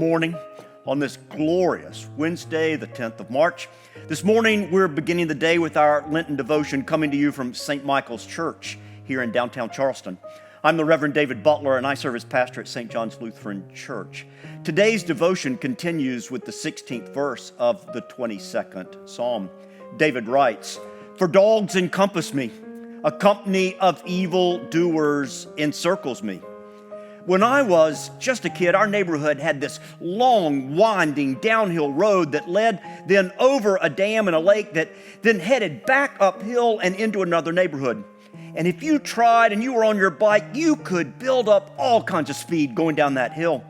morning on this glorious Wednesday, the 10th of March. This morning, we're beginning the day with our Lenten devotion coming to you from St. Michael's Church here in downtown Charleston. I'm the Reverend David Butler, and I serve as pastor at St. John's Lutheran Church. Today's devotion continues with the 16th verse of the 22nd Psalm. David writes, "For dogs encompass me, a company of evil doers encircles me." When I was just a kid, our neighborhood had this long, winding downhill road that led then over a dam and a lake that then headed back uphill and into another neighborhood. And if you tried and you were on your bike, you could build up all kinds of speed going down that hill.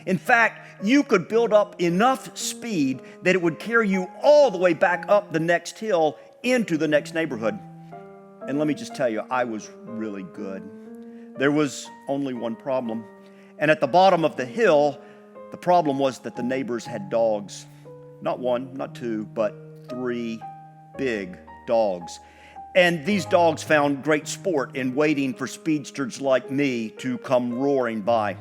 In fact, you could build up enough speed that it would carry you all the way back up the next hill into the next neighborhood. And let me just tell you, I was really good. There was only one problem. And at the bottom of the hill, the problem was that the neighbors had dogs. Not one, not two, but 3 big dogs. And these dogs found great sport in waiting for speedsters like me to come roaring by.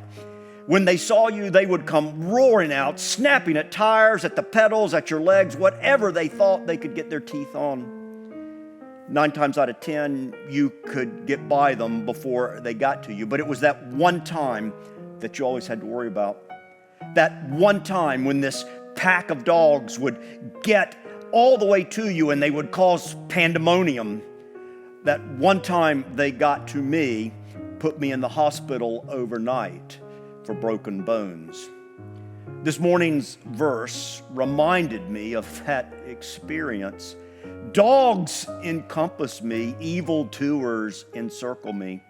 When they saw you, they would come roaring out, snapping at tires, at the pedals, at your legs, whatever they thought they could get their teeth on. 9 times out of 10, you could get by them before they got to you. But it was that one time that you always had to worry about. That one time when this pack of dogs would get all the way to you and they would cause pandemonium. That one time they got to me, put me in the hospital overnight for broken bones. This morning's verse reminded me of that experience. Dogs encompass me, evildoers encircle me.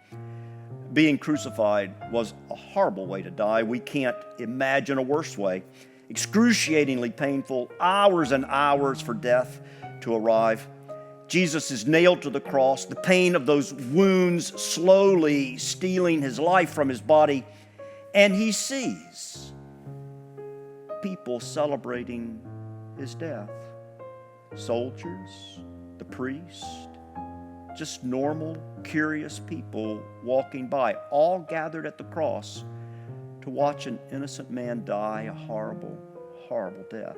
Being crucified was a horrible way to die. We can't imagine a worse way. Excruciatingly painful, hours and hours for death to arrive. Jesus is nailed to the cross, the pain of those wounds slowly stealing his life from his body, and he sees people celebrating his death. Soldiers, the priest, just normal, curious people walking by, all gathered at the cross to watch an innocent man die a horrible, horrible death.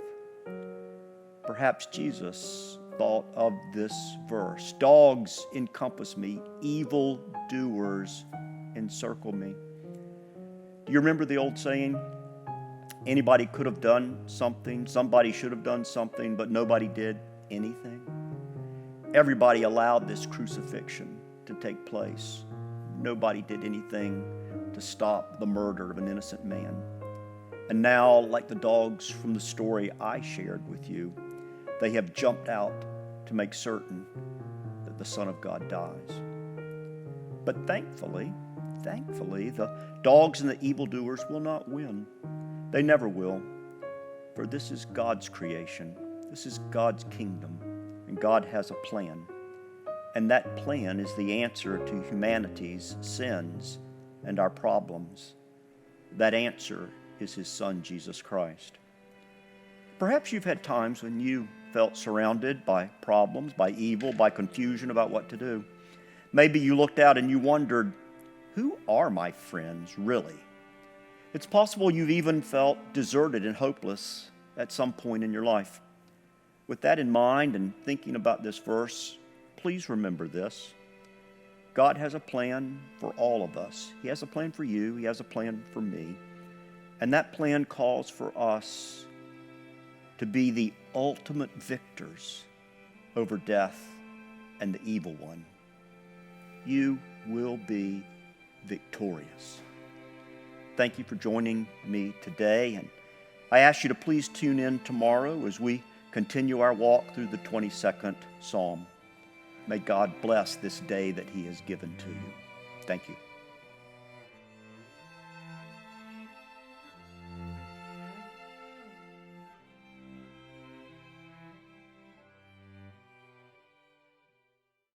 Perhaps Jesus thought of this verse. Dogs encompass me, evil doers encircle me. Do you remember the old saying? Anybody could have done something, somebody should have done something, but nobody did anything. Everybody allowed this crucifixion to take place. Nobody did anything to stop the murder of an innocent man. And now, like the dogs from the story I shared with you, they have jumped out to make certain that the Son of God dies. But thankfully, the dogs and the evildoers will not win. They never will, for this is God's creation. This is God's kingdom, and God has a plan. And that plan is the answer to humanity's sins and our problems. That answer is his Son, Jesus Christ. Perhaps you've had times when you felt surrounded by problems, by evil, by confusion about what to do. Maybe you looked out and you wondered, who are my friends, really? It's possible you've even felt deserted and hopeless at some point in your life. With that in mind and thinking about this verse, please remember this. God has a plan for all of us. He has a plan for you. He has a plan for me. And that plan calls for us to be the ultimate victors over death and the evil one. You will be victorious. Thank you for joining me today, and I ask you to please tune in tomorrow as we continue our walk through the 22nd Psalm. May God bless this day that he has given to you. Thank you.